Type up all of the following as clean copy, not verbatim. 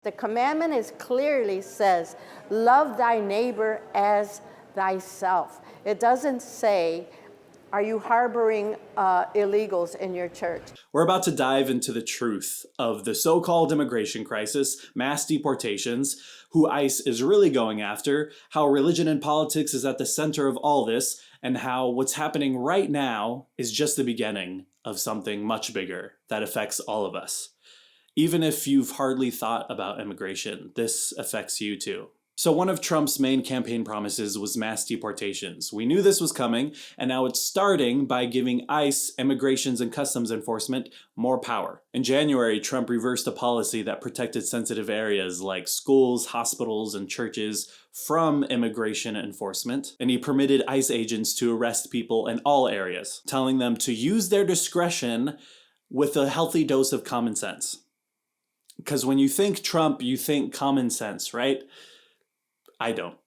The commandment is clearly says, love thy neighbor as thyself. It doesn't say, are you harboring illegals in your church? We're about to dive into the truth of the so-called immigration crisis, mass deportations, who ICE is really going after, how religion and politics is at the center of all this, and how what's happening right now is just the beginning of something much bigger that affects all of us. Even if you've hardly thought about immigration, this affects you too. So one of Trump's main campaign promises was mass deportations. We knew this was coming, and now it's starting by giving ICE, Immigrations and Customs Enforcement, more power. In January, Trump reversed a policy that protected sensitive areas like schools, hospitals, and churches from immigration enforcement, and he permitted ICE agents to arrest people in all areas, telling them to use their discretion with a healthy dose of common sense. Because when you think Trump, you think common sense, right? I don't.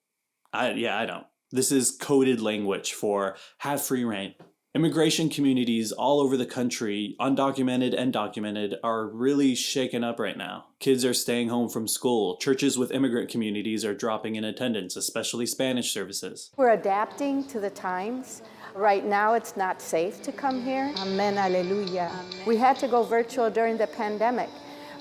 I don't. This is coded language for have free reign. Immigration communities all over the country, undocumented and documented, are really shaken up right now. Kids are staying home from school. Churches with immigrant communities are dropping in attendance, especially Spanish services. We're adapting to the times. Right now, it's not safe to come here. Amen, alleluia. We had to go virtual during the pandemic,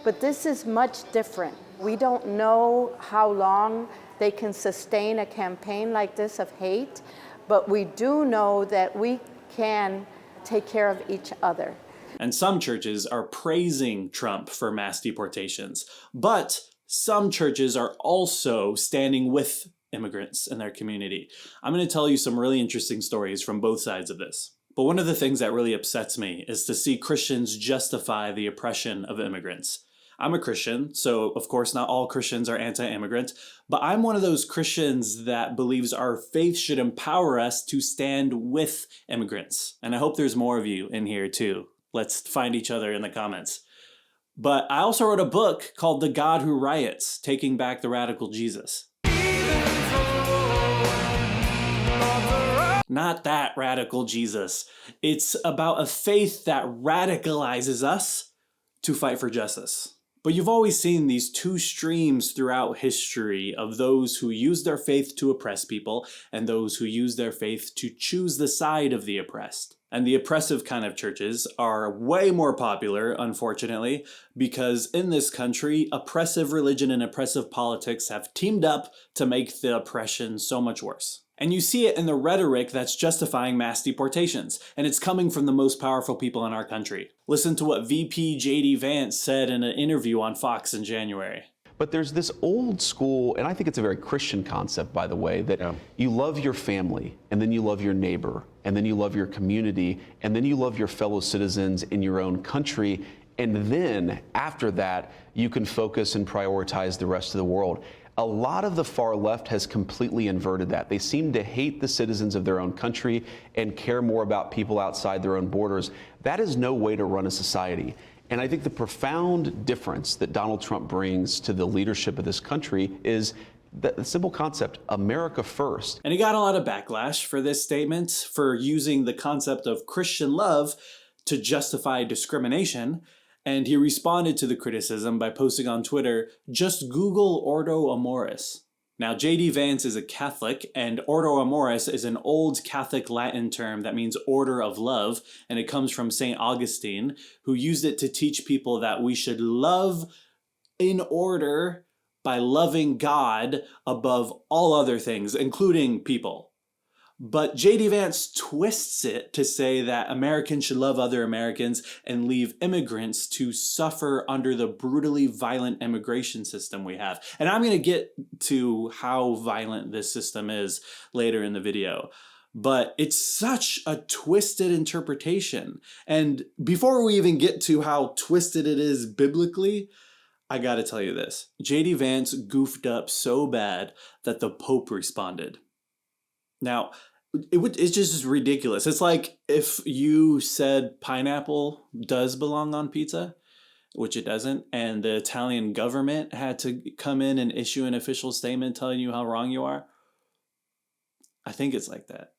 but this is much different. We don't know how long they can sustain a campaign like this of hate, but we do know that we can take care of each other. And some churches are praising Trump for mass deportations, but some churches are also standing with immigrants in their community. I'm going to tell you some really interesting stories from both sides of this. But one of the things that really upsets me is to see Christians justify the oppression of immigrants. I'm a Christian, so of course not all Christians are anti-immigrant, but I'm one of those Christians that believes our faith should empower us to stand with immigrants. And I hope there's more of you in here too. Let's find each other in the comments. But I also wrote a book called The God Who Riots, Taking Back the Radical Jesus. Not that radical Jesus. It's about a faith that radicalizes us to fight for justice. But you've always seen these two streams throughout history of those who use their faith to oppress people and those who use their faith to choose the side of the oppressed. And the oppressive kind of churches are way more popular, unfortunately, because in this country, oppressive religion and oppressive politics have teamed up to make the oppression so much worse. And you see it in the rhetoric that's justifying mass deportations, and it's coming from the most powerful people in our country. Listen to what VP J.D. Vance said in an interview on Fox in January. But there's this old school, and I think it's a very Christian concept, by the way, that you love your family, and then you love your neighbor, and then you love your community, and then you love your fellow citizens in your own country, and then after that, you can focus and prioritize the rest of the world. A lot of the far left has completely inverted that. They seem to hate the citizens of their own country and care more about people outside their own borders. That is no way to run a society. And I think the profound difference that Donald Trump brings to the leadership of this country is the simple concept, America first. And he got a lot of backlash for this statement, for using the concept of Christian love to justify discrimination. And he responded to the criticism by posting on Twitter, just Google ordo amoris. Now, J.D. Vance is a Catholic, and ordo amoris is an old Catholic Latin term that means order of love, and it comes from St. Augustine, who used it to teach people that we should love in order by loving God above all other things, including people. But J.D. Vance twists it to say that Americans should love other Americans and leave immigrants to suffer under the brutally violent immigration system we have. And I'm going to get to how violent this system is later in the video. But it's such a twisted interpretation. And before we even get to how twisted it is biblically, I got to tell you this. J.D. Vance goofed up so bad that the Pope responded. Now, it's just ridiculous. It's like if you said pineapple does belong on pizza, which it doesn't, and the Italian government had to come in and issue an official statement telling you how wrong you are. I think it's like that.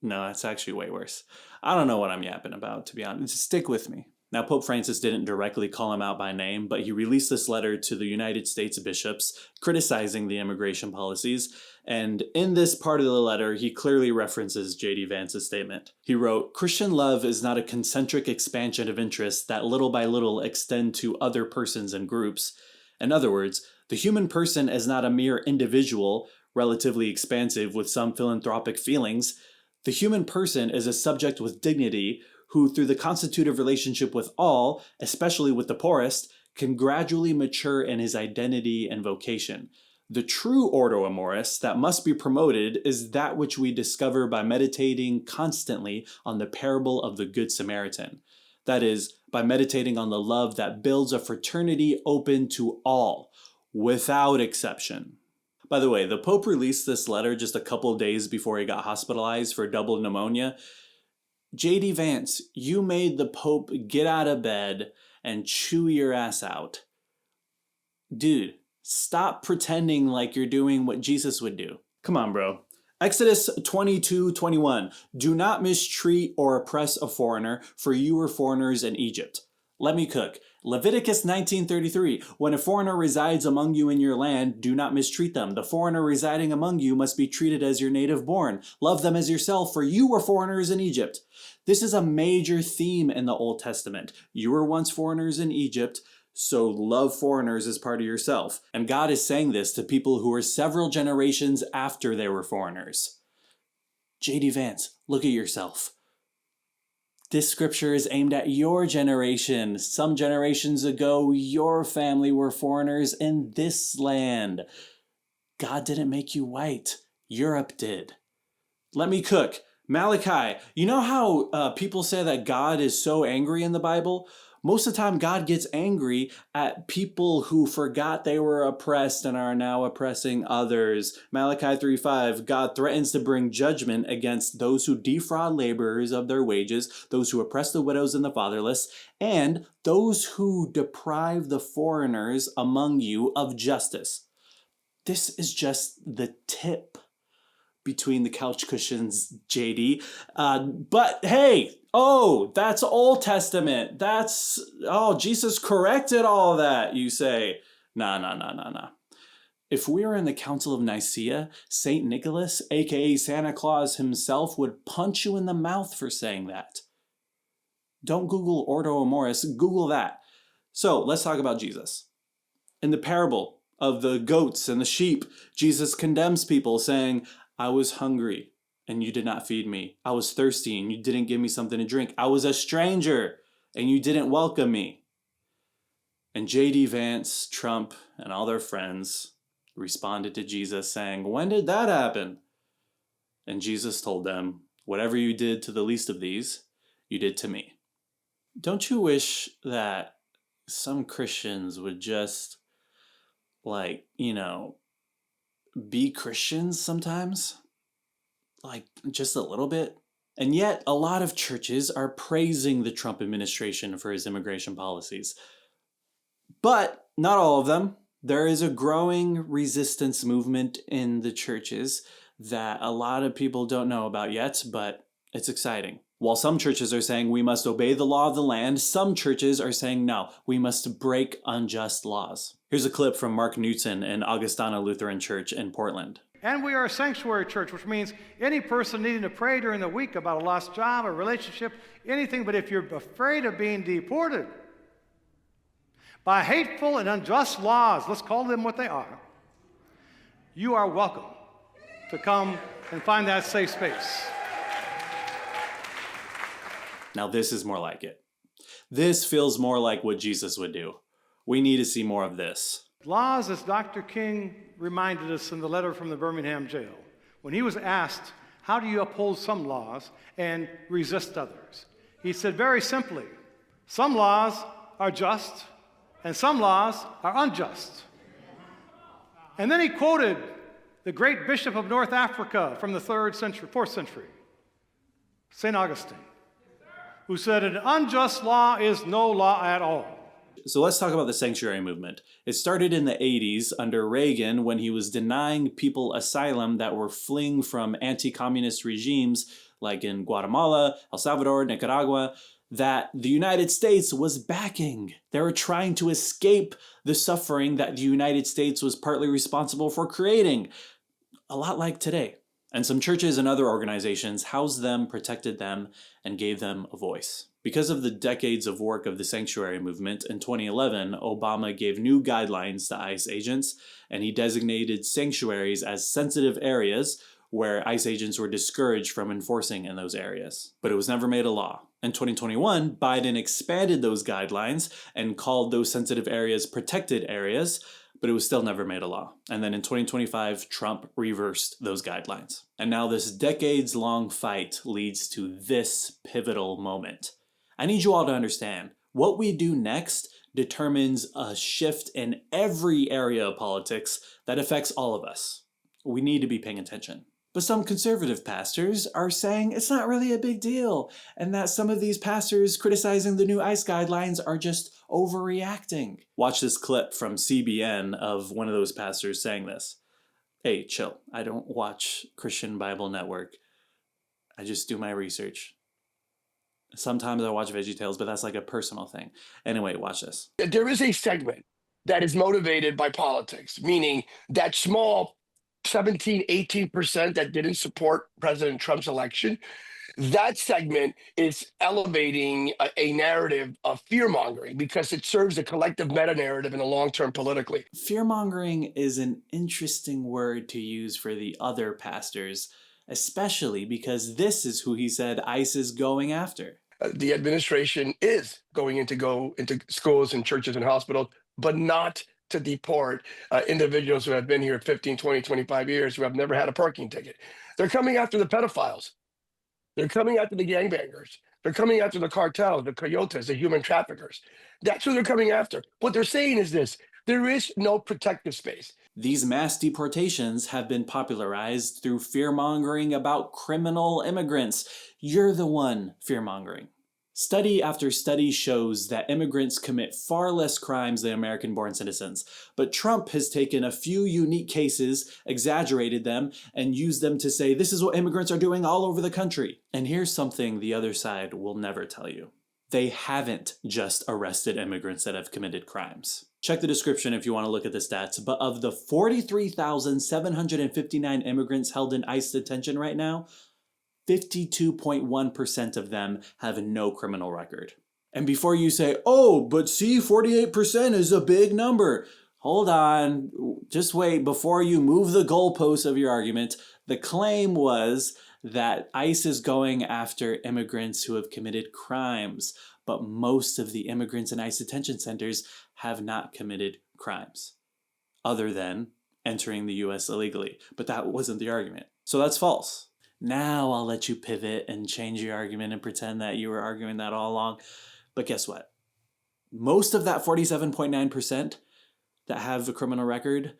No, it's actually way worse. I don't know what I'm yapping about, to be honest. Just stick with me. Now, Pope Francis didn't directly call him out by name, but he released this letter to the United States bishops criticizing the immigration policies. And in this part of the letter, he clearly references J.D. Vance's statement. He wrote, "Christian love is not a concentric expansion of interests that little by little extend to other persons and groups. In other words, the human person is not a mere individual, relatively expansive with some philanthropic feelings. The human person is a subject with dignity who, through the constitutive relationship with all, especially with the poorest, can gradually mature in his identity and vocation. The true ordo amoris that must be promoted is that which we discover by meditating constantly on the parable of the Good Samaritan. That is, by meditating on the love that builds a fraternity open to all, without exception." By the way, the Pope released this letter just a couple of days before he got hospitalized for double pneumonia. J.D. Vance, you made the Pope get out of bed and chew your ass out. Dude, stop pretending like you're doing what Jesus would do. Come on, bro. Exodus 22:21. "Do not mistreat or oppress a foreigner, for you were foreigners in Egypt." Let me cook. Leviticus 19:33. "When a foreigner resides among you in your land, do not mistreat them. The foreigner residing among you must be treated as your native born. Love them as yourself, for you were foreigners in Egypt." This is a major theme in the Old Testament. You were once foreigners in Egypt, so love foreigners as part of yourself. And God is saying this to people who were several generations after they were foreigners. J.D. Vance, look at yourself. This scripture is aimed at your generation. Some generations ago, your family were foreigners in this land. God didn't make you white. Europe did. Let me cook. Malachi, you know how people say that God is so angry in the Bible? Most of the time, God gets angry at people who forgot they were oppressed and are now oppressing others. Malachi 3:5, God threatens to bring judgment against those who defraud laborers of their wages, those who oppress the widows and the fatherless, and those who deprive the foreigners among you of justice. This is just the tip between the couch cushions, JD. But hey, that's Old Testament. Jesus corrected all that, you say. Nah. If we were in the Council of Nicaea, St. Nicholas, aka Santa Claus himself, would punch you in the mouth for saying that. Don't Google ordo amoris, Google that. So let's talk about Jesus. In the parable of the goats and the sheep, Jesus condemns people saying, "I was hungry and you did not feed me. I was thirsty and you didn't give me something to drink. I was a stranger and you didn't welcome me." And J.D. Vance, Trump, and all their friends responded to Jesus saying, "When did that happen?" And Jesus told them, "Whatever you did to the least of these, you did to me." Don't you wish that some Christians would just, be Christians sometimes? Just a little bit? And yet, a lot of churches are praising the Trump administration for his immigration policies. But not all of them. There is a growing resistance movement in the churches that a lot of people don't know about yet, but it's exciting. While some churches are saying we must obey the law of the land, some churches are saying no, we must break unjust laws. Here's a clip from Mark Newton in Augustana Lutheran Church in Portland. And we are a sanctuary church, which means any person needing to pray during the week about a lost job, a relationship, anything, but if you're afraid of being deported by hateful and unjust laws, let's call them what they are, you are welcome to come and find that safe space. Now this is more like it. This feels more like what Jesus would do. We need to see more of this. Laws, as Dr. King reminded us in the letter from the Birmingham jail, when he was asked, how do you uphold some laws and resist others? He said very simply, some laws are just and some laws are unjust. And then he quoted the great bishop of North Africa from the 4th century, St. Augustine, who said an unjust law is no law at all. So let's talk about the sanctuary movement. It started in the 80s under Reagan when he was denying people asylum that were fleeing from anti-communist regimes like in Guatemala, El Salvador, Nicaragua. that the United States was backing. They were trying to escape the suffering that the United States was partly responsible for creating. A lot like today. And some churches and other organizations housed them, protected them, and gave them a voice. Because of the decades of work of the sanctuary movement, in 2011, Obama gave new guidelines to ICE agents, and he designated sanctuaries as sensitive areas where ICE agents were discouraged from enforcing in those areas. But it was never made a law. In 2021, Biden expanded those guidelines and called those sensitive areas protected areas, but it was still never made a law. And then in 2025, Trump reversed those guidelines. And now this decades-long fight leads to this pivotal moment. I need you all to understand, what we do next determines a shift in every area of politics that affects all of us. We need to be paying attention. But some conservative pastors are saying it's not really a big deal, and that some of these pastors criticizing the new ICE guidelines are just overreacting. Watch this clip from CBN of one of those pastors saying this. Hey, chill. I don't watch Christian Bible Network. I just do my research. Sometimes I watch VeggieTales, but that's like a personal thing. Anyway, watch this. There is a segment that is motivated by politics, meaning that small 17, 18% that didn't support President Trump's election. That segment is elevating a narrative of fear-mongering because it serves a collective meta-narrative in the long term politically. Fear-mongering is an interesting word to use for the other pastors, especially because this is who he said ICE is going after. The administration is going into schools and churches and hospitals, but not to deport individuals who have been here 15, 20, 25 years who have never had a parking ticket. They're coming after the pedophiles. They're coming after the gangbangers. They're coming after the cartels, the coyotes, the human traffickers. That's who they're coming after. What they're saying is this: there is no protective space. These mass deportations have been popularized through fear-mongering about criminal immigrants. You're the one fear-mongering. Study after study shows that immigrants commit far less crimes than American-born citizens, but Trump has taken a few unique cases, exaggerated them, and used them to say this is what immigrants are doing all over the country. And here's something the other side will never tell you. They haven't just arrested immigrants that have committed crimes. Check the description if you want to look at the stats, but of the 43,759 immigrants held in ICE detention right now, 52.1% of them have no criminal record. And before you say, oh, but see, 48% is a big number. Hold on, just wait before you move the goalposts of your argument. The claim was that ICE is going after immigrants who have committed crimes, but most of the immigrants in ICE detention centers have not committed crimes, other than entering the US illegally. But that wasn't the argument. So that's false. Now I'll let you pivot and change your argument and pretend that you were arguing that all along. But guess what? Most of that 47.9% that have a criminal record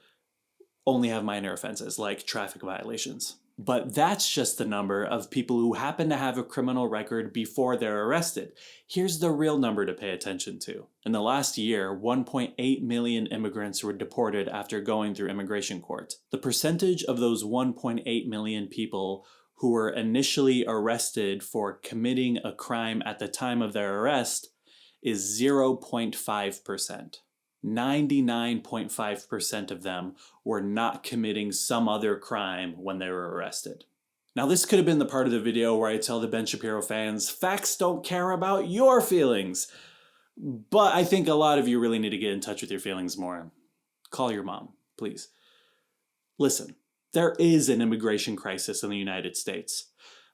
only have minor offenses like traffic violations. But that's just the number of people who happen to have a criminal record before they're arrested. Here's the real number to pay attention to. In the last year, 1.8 million immigrants were deported after going through immigration court. The percentage of those 1.8 million people who were initially arrested for committing a crime at the time of their arrest is 0.5%. 99.5% of them were not committing some other crime when they were arrested. Now this could have been the part of the video where I tell the Ben Shapiro fans, facts don't care about your feelings. But I think a lot of you really need to get in touch with your feelings more. Call your mom, please. Listen, there is an immigration crisis in the United States.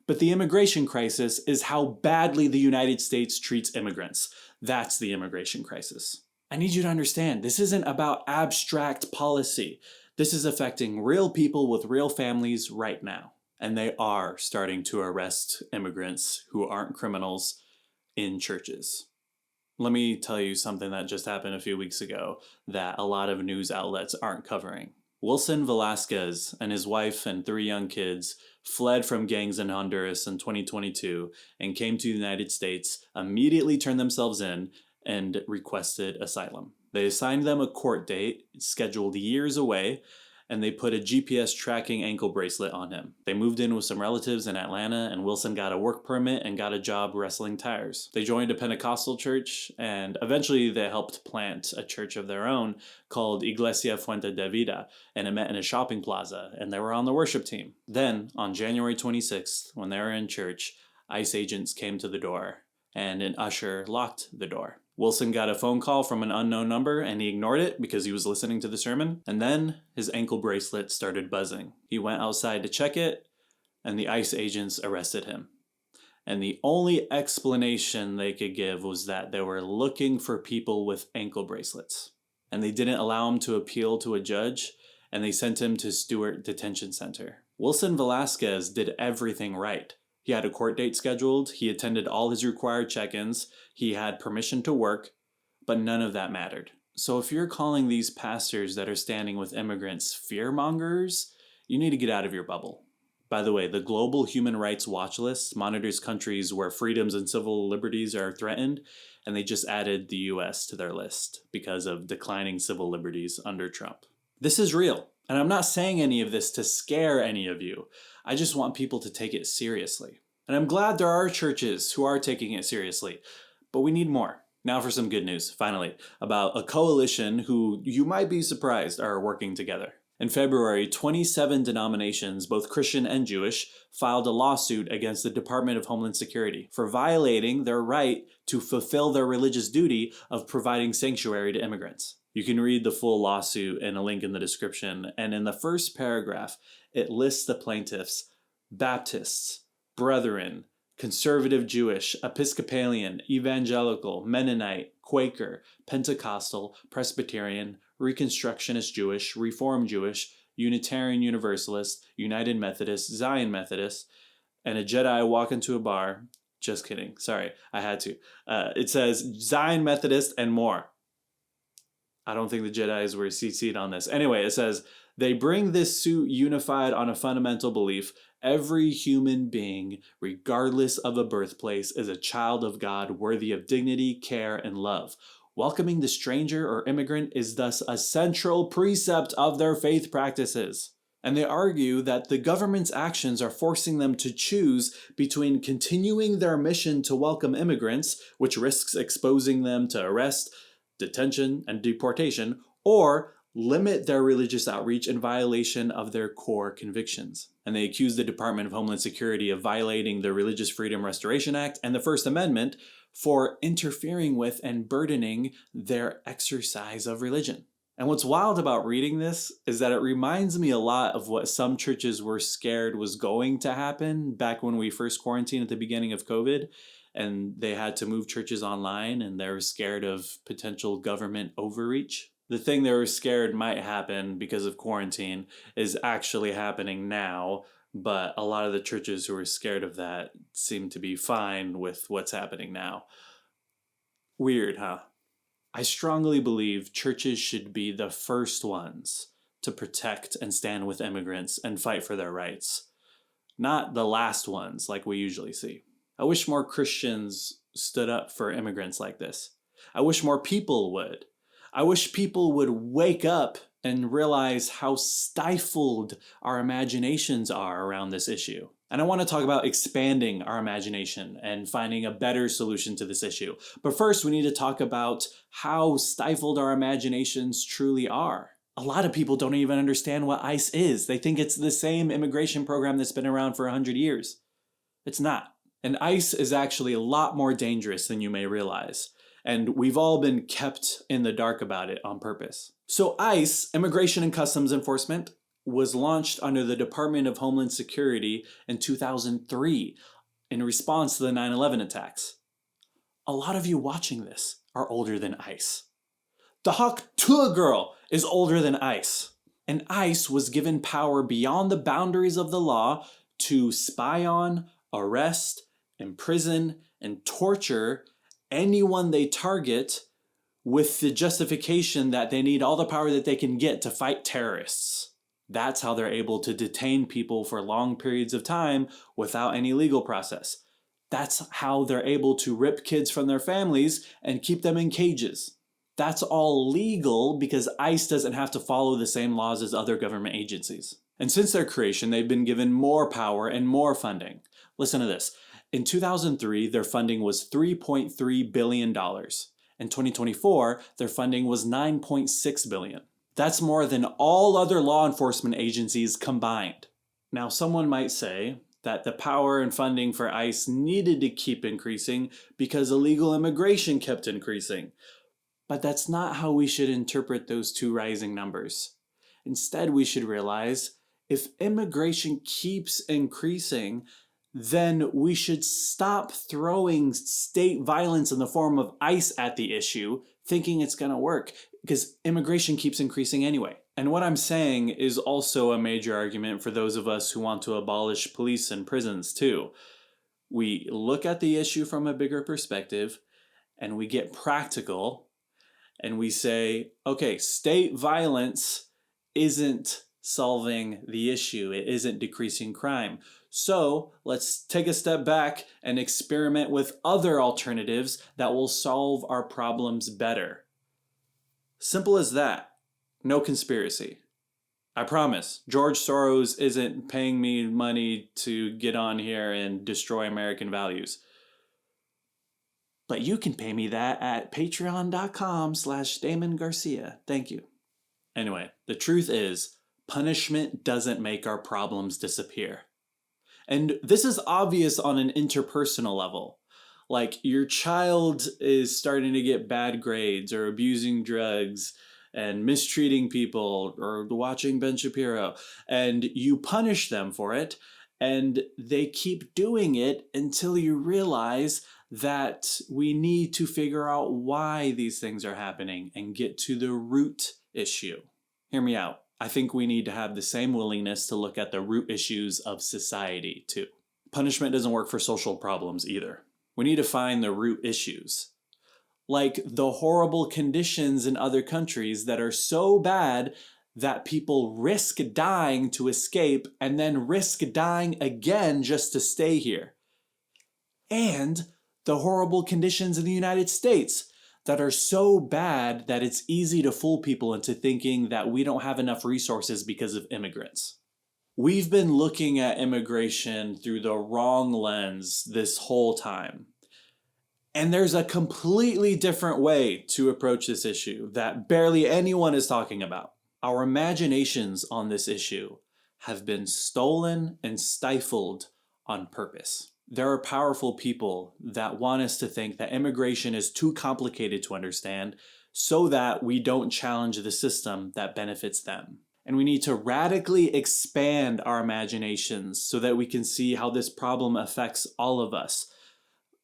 But the immigration crisis is how badly the United States treats immigrants. That's the immigration crisis. I need you to understand, this isn't about abstract policy. This is affecting real people with real families right now. And they are starting to arrest immigrants who aren't criminals in churches. Let me tell you something that just happened a few weeks ago that a lot of news outlets aren't covering. Wilson Velasquez and his wife and 3 young kids fled from gangs in Honduras in 2022 and came to the United States, immediately turned themselves in, and requested asylum. They assigned them a court date scheduled years away, and they put a GPS tracking ankle bracelet on him. They moved in with some relatives in Atlanta, and Wilson got a work permit and got a job wrestling tires. They joined a Pentecostal church, and eventually they helped plant a church of their own called Iglesia Fuente de Vida, and it met in a shopping plaza, and they were on the worship team. Then, on January 26th, when they were in church, ICE agents came to the door, and an usher locked the door. Wilson got a phone call from an unknown number, and he ignored it because he was listening to the sermon. And then his ankle bracelet started buzzing. He went outside to check it, and the ICE agents arrested him. And the only explanation they could give was that they were looking for people with ankle bracelets. And they didn't allow him to appeal to a judge, and they sent him to Stewart Detention Center. Wilson Velasquez did everything right. He had a court date scheduled, he attended all his required check-ins, he had permission to work, but none of that mattered. So if you're calling these pastors that are standing with immigrants fearmongers, you need to get out of your bubble. By the way, the Global Human Rights Watch List monitors countries where freedoms and civil liberties are threatened, and they just added the US to their list because of declining civil liberties under Trump. This is real, and I'm not saying any of this to scare any of you. I just want people to take it seriously. And I'm glad there are churches who are taking it seriously, but we need more. Now for some good news, finally, about a coalition who you might be surprised are working together. In February, 27 denominations, both Christian and Jewish, filed a lawsuit against the Department of Homeland Security for violating their right to fulfill their religious duty of providing sanctuary to immigrants. You can read the full lawsuit in a link in the description, and in the first paragraph, it lists the plaintiffs: Baptists, Brethren, Conservative Jewish, Episcopalian, Evangelical, Mennonite, Quaker, Pentecostal, Presbyterian, Reconstructionist Jewish, Reformed Jewish, Unitarian Universalist, United Methodist, Zion Methodist, and a Jedi walk into a bar. Just kidding. Sorry, I had to. It says Zion Methodist and more. I don't think the Jedis were CC'd on this. Anyway, it says, they bring this suit unified on a fundamental belief: every human being, regardless of a birthplace, is a child of God worthy of dignity, care, and love. Welcoming the stranger or immigrant is thus a central precept of their faith practices. And they argue that the government's actions are forcing them to choose between continuing their mission to welcome immigrants, which risks exposing them to arrest, detention, and deportation, or limit their religious outreach in violation of their core convictions. And they accuse the Department of Homeland Security of violating the Religious Freedom Restoration Act and the First Amendment for interfering with and burdening their exercise of religion. And what's wild about reading this is that it reminds me a lot of what some churches were scared was going to happen back when we first quarantined at the beginning of COVID, and they had to move churches online, and they were scared of potential government overreach. The thing they were scared might happen because of quarantine is actually happening now, but a lot of the churches who were scared of that seem to be fine with what's happening now. Weird, huh? I strongly believe churches should be the first ones to protect and stand with immigrants and fight for their rights, not the last ones like we usually see. I wish more Christians stood up for immigrants like this. I wish more people would. I wish people would wake up and realize how stifled our imaginations are around this issue. And I want to talk about expanding our imagination and finding a better solution to this issue. But first, we need to talk about how stifled our imaginations truly are. A lot of people don't even understand what ICE is. They think it's the same immigration program that's been around for 100 years. It's not. And ICE is actually a lot more dangerous than you may realize. And we've all been kept in the dark about it on purpose. So ICE, Immigration and Customs Enforcement, was launched under the Department of Homeland Security in 2003 in response to the 9/11 attacks. A lot of you watching this are older than ICE. The Hawk Tuah girl is older than ICE. And ICE was given power beyond the boundaries of the law to spy on, arrest, imprison, and torture anyone they target with the justification that they need all the power that they can get to fight terrorists. That's how they're able to detain people for long periods of time without any legal process. That's how they're able to rip kids from their families and keep them in cages. That's all legal because ICE doesn't have to follow the same laws as other government agencies. And since their creation, they've been given more power and more funding. Listen to this. In 2003, their funding was $3.3 billion. In 2024, their funding was $9.6 billion. That's more than all other law enforcement agencies combined. Now, someone might say that the power and funding for ICE needed to keep increasing because illegal immigration kept increasing. But that's not how we should interpret those two rising numbers. Instead, we should realize if immigration keeps increasing, then we should stop throwing state violence in the form of ICE at the issue, thinking it's going to work, because immigration keeps increasing anyway. And what I'm saying is also a major argument for those of us who want to abolish police and prisons too. We look at the issue from a bigger perspective, and we get practical, and we say, okay, state violence isn't solving the issue. It isn't decreasing crime. So let's take a step back and experiment with other alternatives that will solve our problems better. Simple as that. No conspiracy. I promise, George Soros isn't paying me money to get on here and destroy American values. But you can pay me that at patreon.com/Damon Garcia. Thank you. Anyway, the truth is, punishment doesn't make our problems disappear. And this is obvious on an interpersonal level. Like your child is starting to get bad grades or abusing drugs and mistreating people or watching Ben Shapiro, and you punish them for it, and they keep doing it until you realize that we need to figure out why these things are happening and get to the root issue. Hear me out. I think we need to have the same willingness to look at the root issues of society too. Punishment doesn't work for social problems either. We need to find the root issues. Like the horrible conditions in other countries that are so bad that people risk dying to escape and then risk dying again just to stay here. And the horrible conditions in the United States that are so bad that it's easy to fool people into thinking that we don't have enough resources because of immigrants. We've been looking at immigration through the wrong lens this whole time. And there's a completely different way to approach this issue that barely anyone is talking about. Our imaginations on this issue have been stolen and stifled on purpose. There are powerful people that want us to think that immigration is too complicated to understand so that we don't challenge the system that benefits them. And we need to radically expand our imaginations so that we can see how this problem affects all of us.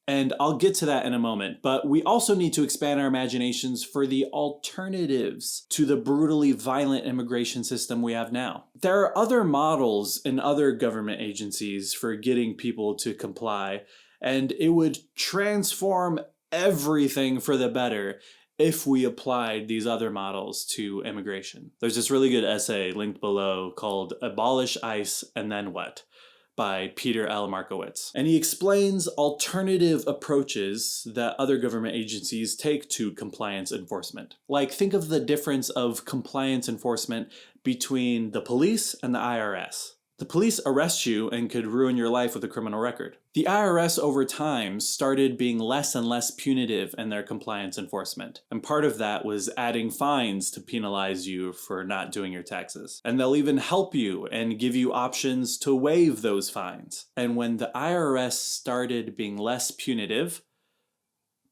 And I'll get to that in a moment, but we also need to expand our imaginations for the alternatives to the brutally violent immigration system we have now. There are other models in other government agencies for getting people to comply, and it would transform everything for the better if we applied these other models to immigration. There's this really good essay linked below called "Abolish ICE and Then What?" by Peter L. Markowitz. And he explains alternative approaches that other government agencies take to compliance enforcement. Like, think of the difference of compliance enforcement between the police and the IRS. The police arrest you and could ruin your life with a criminal record. The IRS over time started being less and less punitive in their compliance enforcement. And part of that was adding fines to penalize you for not doing your taxes. And they'll even help you and give you options to waive those fines. And when the IRS started being less punitive,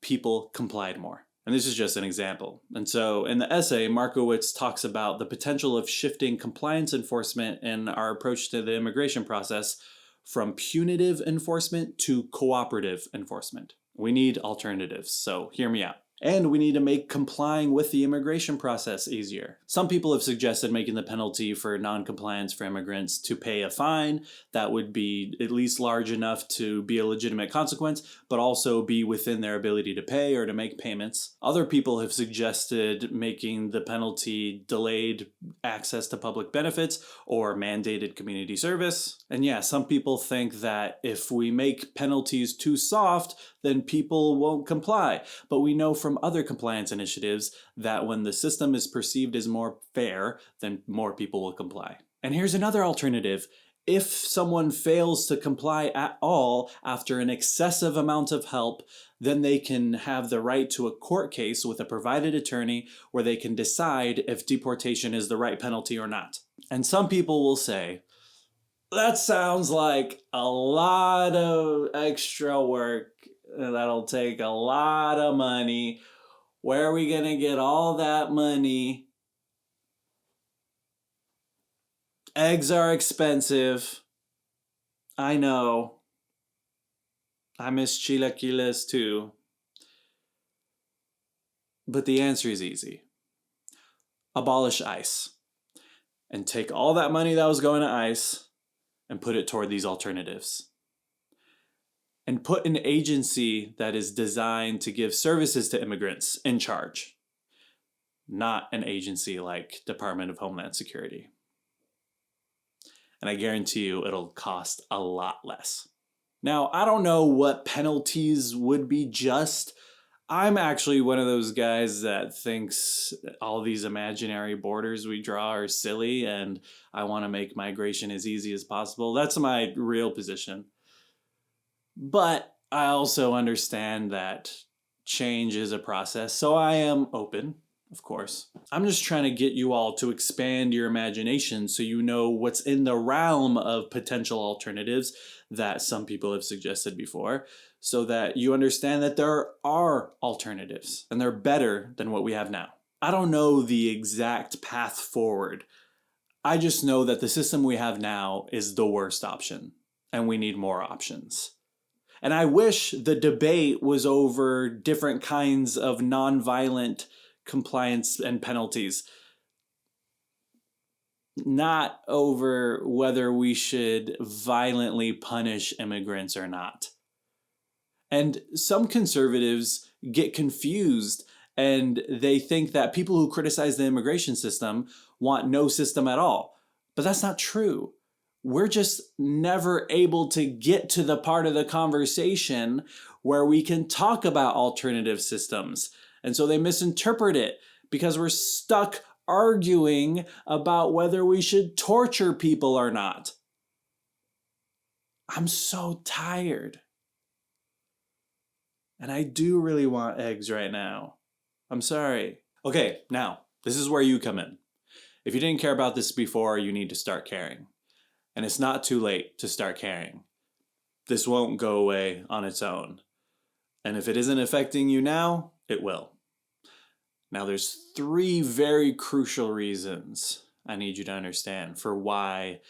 people complied more. And this is just an example. And so in the essay, Markowitz talks about the potential of shifting compliance enforcement in our approach to the immigration process from punitive enforcement to cooperative enforcement. We need alternatives, so hear me out. And we need to make complying with the immigration process easier. Some people have suggested making the penalty for non-compliance for immigrants to pay a fine that would be at least large enough to be a legitimate consequence, but also be within their ability to pay or to make payments. Other people have suggested making the penalty delayed access to public benefits or mandated community service. And yeah, some people think that if we make penalties too soft, then people won't comply. But we know from from other compliance initiatives that when the system is perceived as more fair, then more people will comply. And here's another alternative. If someone fails to comply at all after an excessive amount of help, then they can have the right to a court case with a provided attorney where they can decide if deportation is the right penalty or not. And some people will say, that sounds like a lot of extra work. That'll take a lot of money. Where are we going to get all that money? Eggs are expensive. I know. I miss chilaquiles too. But the answer is easy. Abolish ICE. And take all that money that was going to ICE and put it toward these alternatives. And put an agency that is designed to give services to immigrants in charge. Not an agency like Department of Homeland Security. And I guarantee you it'll cost a lot less. Now, I don't know what penalties would be just. I'm actually one of those guys that thinks all these imaginary borders we draw are silly and I want to make migration as easy as possible. That's my real position. But I also understand that change is a process, so I am open. Of course. I'm just trying to get you all to expand your imagination so you know what's in the realm of potential alternatives that some people have suggested before, so that you understand that there are alternatives and they're better than what we have now. I don't know the exact path forward. I just know that the system we have now is the worst option and we need more options. And I wish the debate was over different kinds of nonviolent compliance and penalties, not over whether we should violently punish immigrants or not. And some conservatives get confused and they think that people who criticize the immigration system want no system at all. But that's not true. We're just never able to get to the part of the conversation where we can talk about alternative systems. And so they misinterpret it because we're stuck arguing about whether we should torture people or not. I'm so tired. And I do really want eggs right now. I'm sorry. Okay, now, this is where you come in. If you didn't care about this before, you need to start caring. And it's not too late to start caring. This won't go away on its own. And if it isn't affecting you now, it will. Now, there's 3 very crucial reasons I need you to understand for why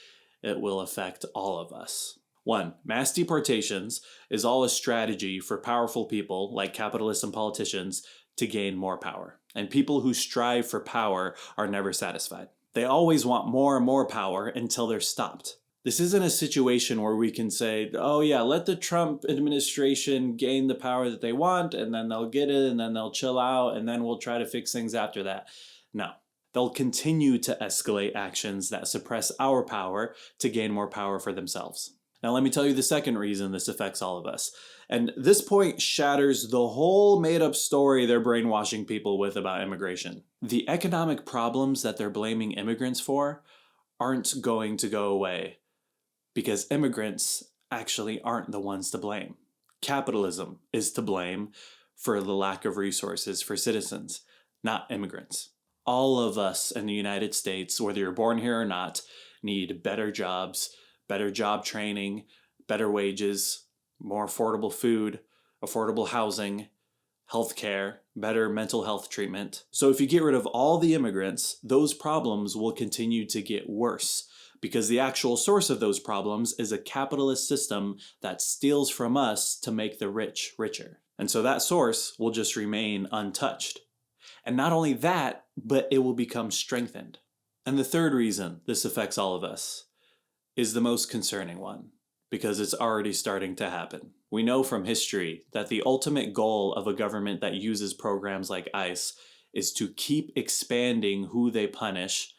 it will affect all of us. 1, mass deportations is all a strategy for powerful people like capitalists and politicians to gain more power. And people who strive for power are never satisfied. They always want more and more power until they're stopped. This isn't a situation where we can say, oh yeah, let the Trump administration gain the power that they want, and then they'll get it, and then they'll chill out, and then we'll try to fix things after that. No. They'll continue to escalate actions that suppress our power to gain more power for themselves. Now let me tell you the second reason this affects all of us. And this point shatters the whole made-up story they're brainwashing people with about immigration. The economic problems that they're blaming immigrants for aren't going to go away. Because immigrants actually aren't the ones to blame. Capitalism is to blame for the lack of resources for citizens, not immigrants. All of us in the United States, whether you're born here or not, need better jobs, better job training, better wages, more affordable food, affordable housing, healthcare, better mental health treatment. So if you get rid of all the immigrants, those problems will continue to get worse. Because the actual source of those problems is a capitalist system that steals from us to make the rich richer. And so that source will just remain untouched. And not only that, but it will become strengthened. And the third reason this affects all of us is the most concerning one, because it's already starting to happen. We know from history that the ultimate goal of a government that uses programs like ICE is to keep expanding who they punish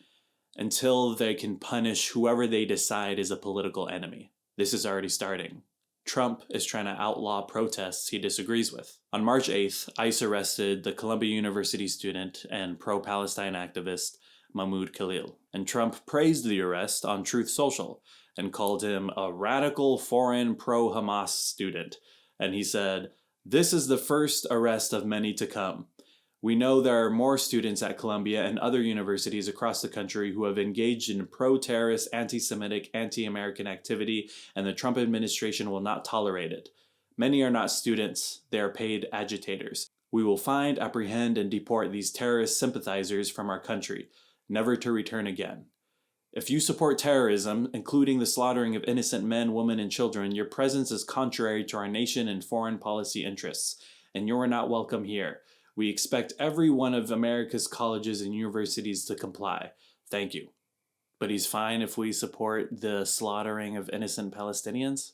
until they can punish whoever they decide is a political enemy. This is already starting. Trump is trying to outlaw protests he disagrees with. On March 8th, ICE arrested the Columbia University student and pro-Palestine activist Mahmoud Khalil, and Trump praised the arrest on Truth Social and called him a radical foreign pro-Hamas student. And he said, "This is the first arrest of many to come. We know there are more students at Columbia and other universities across the country who have engaged in pro-terrorist, anti-Semitic, anti-American activity, and the Trump administration will not tolerate it. Many are not students, they are paid agitators. We will find, apprehend, and deport these terrorist sympathizers from our country, never to return again. If you support terrorism, including the slaughtering of innocent men, women, and children, your presence is contrary to our nation and foreign policy interests, and you are not welcome here. We expect every one of America's colleges and universities to comply. Thank you." But he's fine if we support the slaughtering of innocent Palestinians?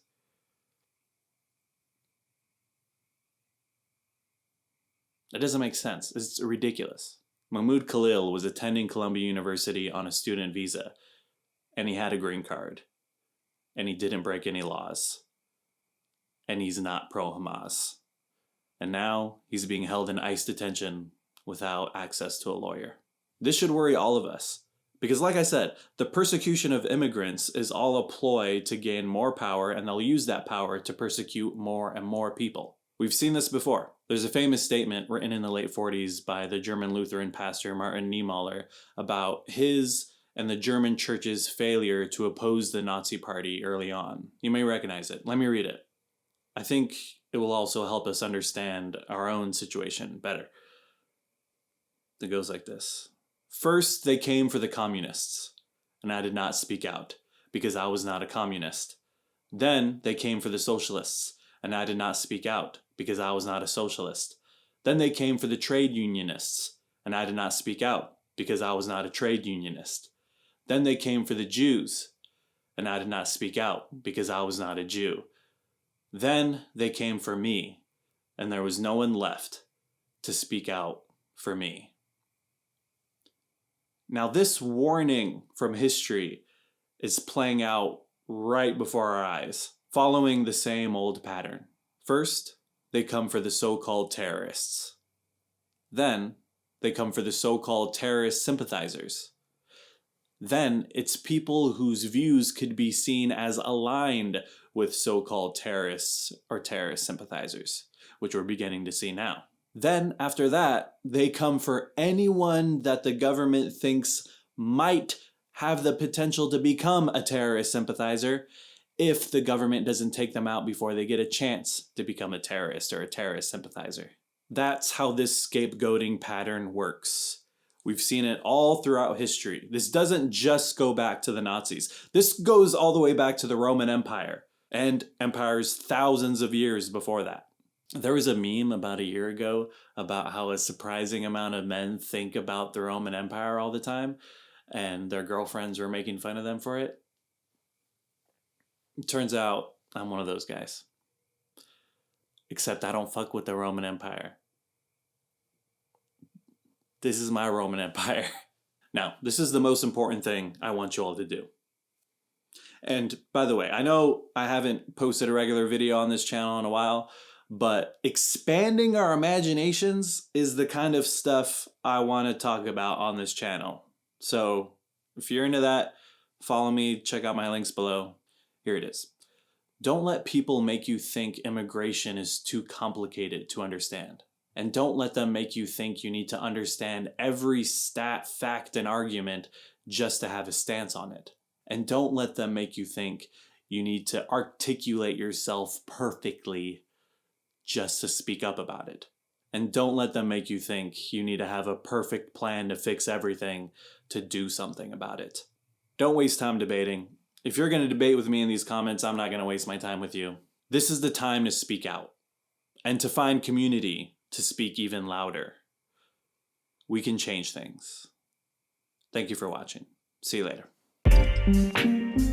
That doesn't make sense. It's ridiculous. Mahmoud Khalil was attending Columbia University on a student visa, and he had a green card, and he didn't break any laws, and he's not pro-Hamas. And now he's being held in ICE detention without access to a lawyer. This should worry all of us. Because like I said, the persecution of immigrants is all a ploy to gain more power, and they'll use that power to persecute more and more people. We've seen this before. There's a famous statement written in the late 40s by the German Lutheran pastor Martin Niemöller about his and the German church's failure to oppose the Nazi Party early on. You may recognize it. Let me read it. I think it will also help us understand our own situation better. It goes like this. "First, they came for the communists, and I did not speak out, because I was not a communist. Then they came for the socialists, and I did not speak out, because I was not a socialist. Then they came for the trade unionists, and I did not speak out, because I was not a trade unionist. Then they came for the Jews, and I did not speak out, because I was not a Jew. Then they came for me, and there was no one left to speak out for me." Now this warning from history is playing out right before our eyes, following the same old pattern. First, they come for the so-called terrorists. Then, they come for the so-called terrorist sympathizers. Then, it's people whose views could be seen as aligned with so-called terrorists or terrorist sympathizers, which we're beginning to see now. Then, after that, they come for anyone that the government thinks might have the potential to become a terrorist sympathizer if the government doesn't take them out before they get a chance to become a terrorist or a terrorist sympathizer. That's how this scapegoating pattern works. We've seen it all throughout history. This doesn't just go back to the Nazis. This goes all the way back to the Roman Empire and empires thousands of years before that. There was a meme about a year ago about how a surprising amount of men think about the Roman Empire all the time, and their girlfriends were making fun of them for it. It turns out I'm one of those guys. Except I don't fuck with the Roman Empire. This is my Roman Empire. Now, this is the most important thing I want you all to do. And by the way, I know I haven't posted a regular video on this channel in a while, but expanding our imaginations is the kind of stuff I want to talk about on this channel. So if you're into that, follow me, check out my links below. Here it is. Don't let people make you think immigration is too complicated to understand. And don't let them make you think you need to understand every stat, fact, and argument just to have a stance on it. And don't let them make you think you need to articulate yourself perfectly just to speak up about it. And don't let them make you think you need to have a perfect plan to fix everything to do something about it. Don't waste time debating. If you're going to debate with me in these comments, I'm not going to waste my time with you. This is the time to speak out and to find community to speak even louder. We can change things. Thank you for watching. See you later.